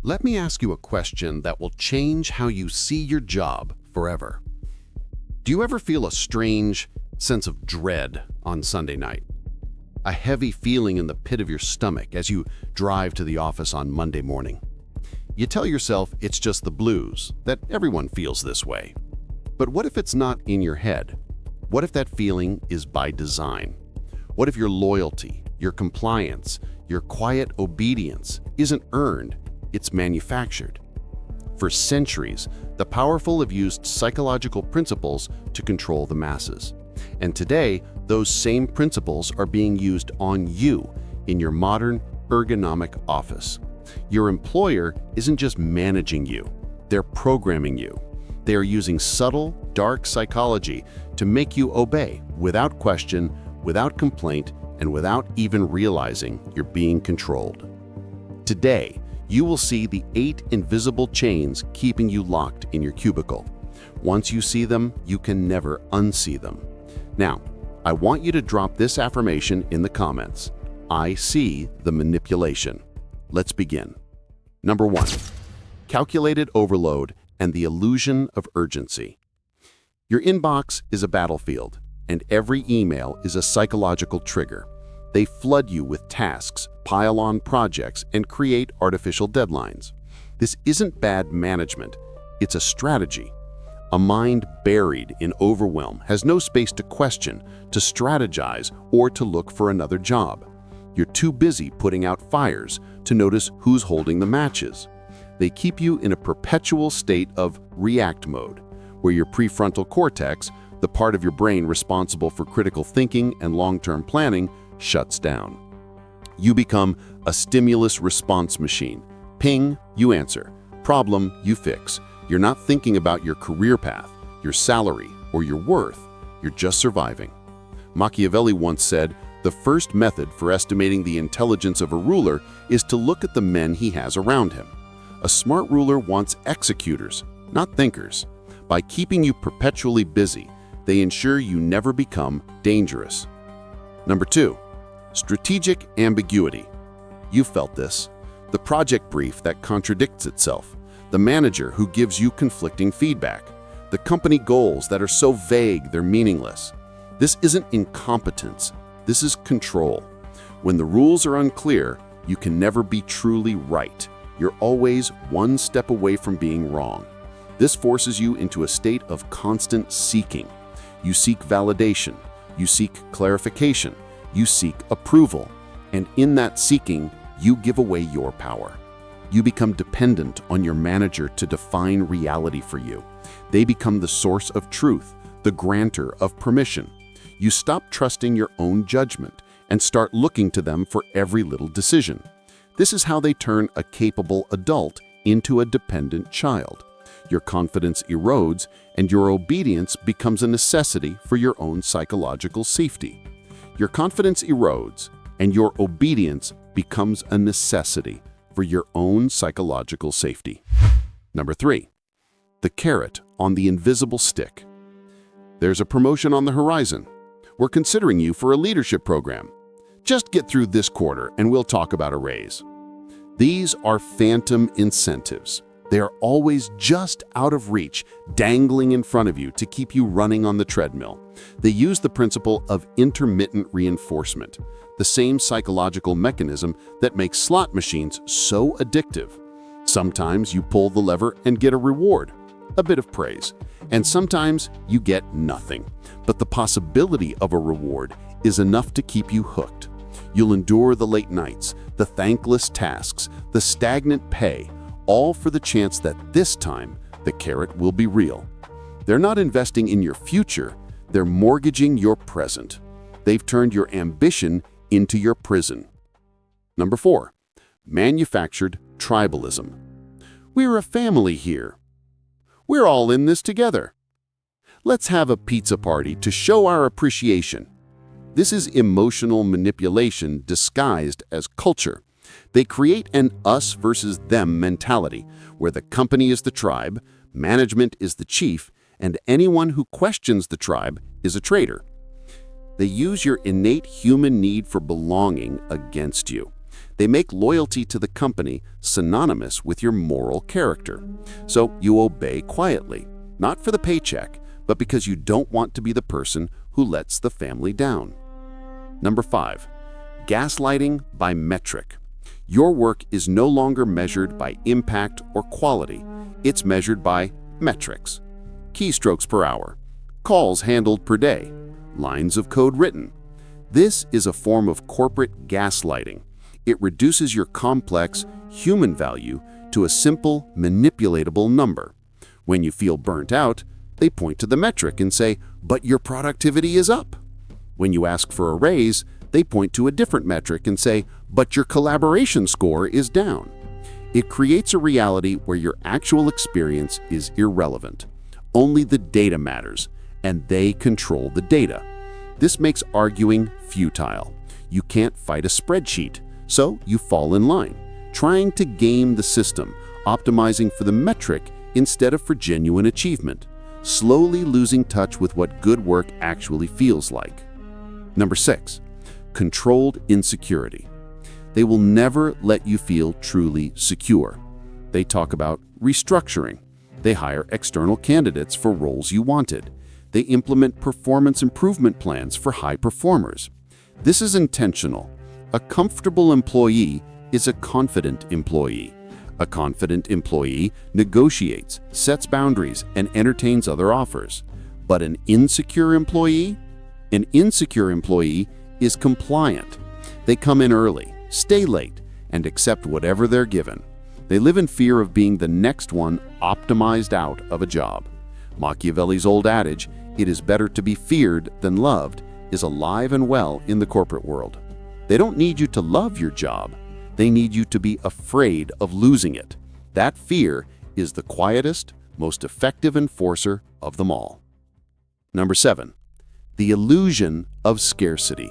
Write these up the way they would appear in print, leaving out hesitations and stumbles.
Let me ask you a question that will change how you see your job forever. Do you ever feel a strange sense of dread on Sunday night? A heavy feeling in the pit of your stomach as you drive to the office on Monday morning? You tell yourself it's just the blues, that everyone feels this way. But what if it's not in your head? What if that feeling is by design? What if your loyalty, your compliance, your quiet obedience isn't earned? It's manufactured. For centuries, the powerful have used psychological principles to control the masses. And today, those same principles are being used on you in your modern, ergonomic office. Your employer isn't just managing you, they're programming you. They are using subtle, dark psychology to make you obey without question, without complaint, and without even realizing you're being controlled. Today, you will see the 8 invisible chains keeping you locked in your cubicle. Once you see them, you can never unsee them. Now, I want you to drop this affirmation in the comments. I see the manipulation. Let's begin. Number 1, calculated overload and the illusion of urgency. Your inbox is a battlefield, and every email is a psychological trigger. They flood you with tasks, pile on projects, and create artificial deadlines. This isn't bad management, it's a strategy. A mind buried in overwhelm has no space to question, to strategize, or to look for another job. You're too busy putting out fires to notice who's holding the matches. They keep you in a perpetual state of react mode, where your prefrontal cortex, the part of your brain responsible for critical thinking and long-term planning, shuts down. You become a stimulus response machine. Ping, you answer. Problem, you fix. You're not thinking about your career path, your salary, or your worth. You're just surviving. Machiavelli once said, the first method for estimating the intelligence of a ruler is to look at the men he has around him. A smart ruler wants executors, not thinkers. By keeping you perpetually busy, they ensure you never become dangerous. Number 2, strategic ambiguity. You felt this. The project brief that contradicts itself. The manager who gives you conflicting feedback. The company goals that are so vague they're meaningless. This isn't incompetence. This is control. When the rules are unclear, you can never be truly right. You're always one step away from being wrong. This forces you into a state of constant seeking. You seek validation. You seek clarification. You seek approval. And in that seeking, you give away your power. You become dependent on your manager to define reality for you. They become the source of truth, the grantor of permission. You stop trusting your own judgment and start looking to them for every little decision. This is how they turn a capable adult into a dependent child. Your confidence erodes and your obedience becomes a necessity for your own psychological safety. Your confidence erodes and your obedience becomes a necessity for your own psychological safety. Number 3, the carrot on the invisible stick. There's a promotion on the horizon. We're considering you for a leadership program. Just get through this quarter and we'll talk about a raise. These are phantom incentives. They are always just out of reach, dangling in front of you to keep you running on the treadmill. They use the principle of intermittent reinforcement, the same psychological mechanism that makes slot machines so addictive. Sometimes you pull the lever and get a reward, a bit of praise, and sometimes you get nothing. But the possibility of a reward is enough to keep you hooked. You'll endure the late nights, the thankless tasks, the stagnant pay, all for the chance that this time the carrot will be real. They're not investing in your future, they're mortgaging your present. They've turned your ambition into your prison. Number 4, manufactured tribalism. We're a family here. We're all in this together. Let's have a pizza party to show our appreciation. This is emotional manipulation disguised as culture. They create an us versus them mentality, where the company is the tribe, management is the chief, and anyone who questions the tribe is a traitor. They use your innate human need for belonging against you. They make loyalty to the company synonymous with your moral character. So you obey quietly, not for the paycheck, but because you don't want to be the person who lets the family down. Number 5, gaslighting by metric. Your work is no longer measured by impact or quality. It's measured by metrics. Keystrokes per hour, calls handled per day, lines of code written. This is a form of corporate gaslighting. It reduces your complex human value to a simple, manipulatable number. When you feel burnt out, they point to the metric and say, "But your productivity is up." When you ask for a raise, they point to a different metric and say, "But your collaboration score is down." It creates a reality where your actual experience is irrelevant. Only the data matters, and they control the data. This makes arguing futile. You can't fight a spreadsheet, so you fall in line, trying to game the system, optimizing for the metric instead of for genuine achievement, slowly losing touch with what good work actually feels like. Number 6, controlled insecurity. They will never let you feel truly secure. They talk about restructuring. They hire external candidates for roles you wanted. They implement performance improvement plans for high performers. This is intentional. A comfortable employee is a confident employee. A confident employee negotiates, sets boundaries, and entertains other offers. But an insecure employee is compliant. They come in early, stay late, and accept whatever they're given. They live in fear of being the next one optimized out of a job. Machiavelli's old adage, "It is better to be feared than loved," is alive and well in the corporate world. They don't need you to love your job. They need you to be afraid of losing it. That fear is the quietest, most effective enforcer of them all. Number 7, the illusion of scarcity.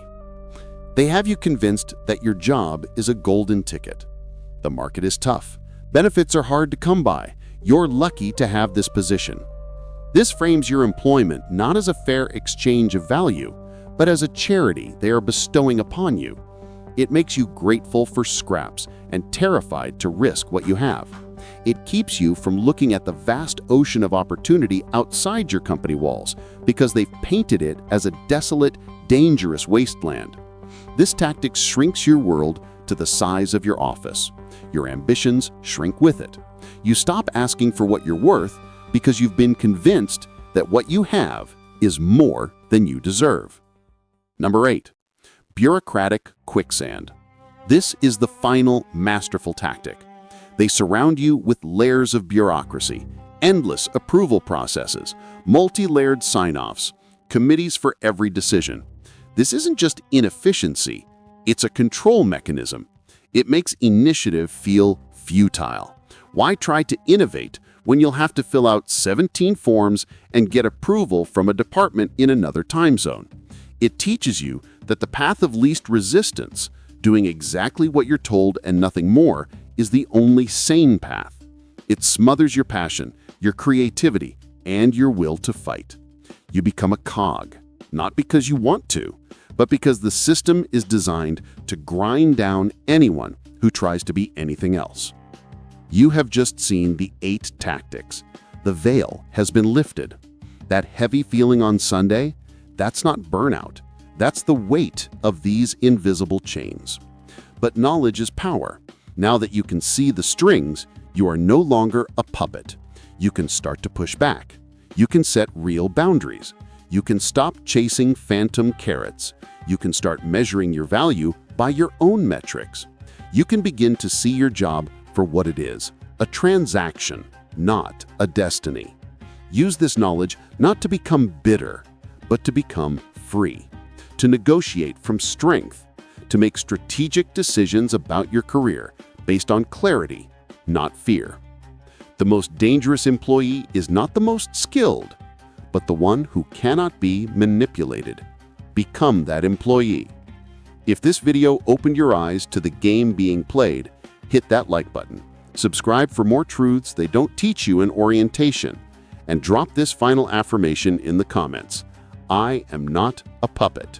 They have you convinced that your job is a golden ticket. The market is tough. Benefits are hard to come by. You're lucky to have this position. This frames your employment not as a fair exchange of value, but as a charity they are bestowing upon you. It makes you grateful for scraps and terrified to risk what you have. It keeps you from looking at the vast ocean of opportunity outside your company walls because they've painted it as a desolate, dangerous wasteland. This tactic shrinks your world to the size of your office. Your ambitions shrink with it. You stop asking for what you're worth because you've been convinced that what you have is more than you deserve. Number 8, bureaucratic quicksand. This is the final masterful tactic. They surround you with layers of bureaucracy, endless approval processes, multi-layered sign-offs, committees for every decision. This isn't just inefficiency, it's a control mechanism. It makes initiative feel futile. Why try to innovate when you'll have to fill out 17 forms and get approval from a department in another time zone? It teaches you that the path of least resistance, doing exactly what you're told and nothing more, is the only sane path. It smothers your passion, your creativity, and your will to fight. You become a cog, not because you want to, but because the system is designed to grind down anyone who tries to be anything else. You have just seen the 8 tactics. The veil has been lifted. That heavy feeling on Sunday, that's not burnout. That's the weight of these invisible chains. But knowledge is power. Now that you can see the strings, you are no longer a puppet. You can start to push back. You can set real boundaries. You can stop chasing phantom carrots. You can start measuring your value by your own metrics. You can begin to see your job for what it is, a transaction, not a destiny. Use this knowledge not to become bitter, but to become free, to negotiate from strength, to make strategic decisions about your career based on clarity, not fear. The most dangerous employee is not the most skilled, but the one who cannot be manipulated. Become that employee. If this video opened your eyes to the game being played, hit that like button. Subscribe for more truths they don't teach you in orientation, and drop this final affirmation in the comments. I am not a puppet.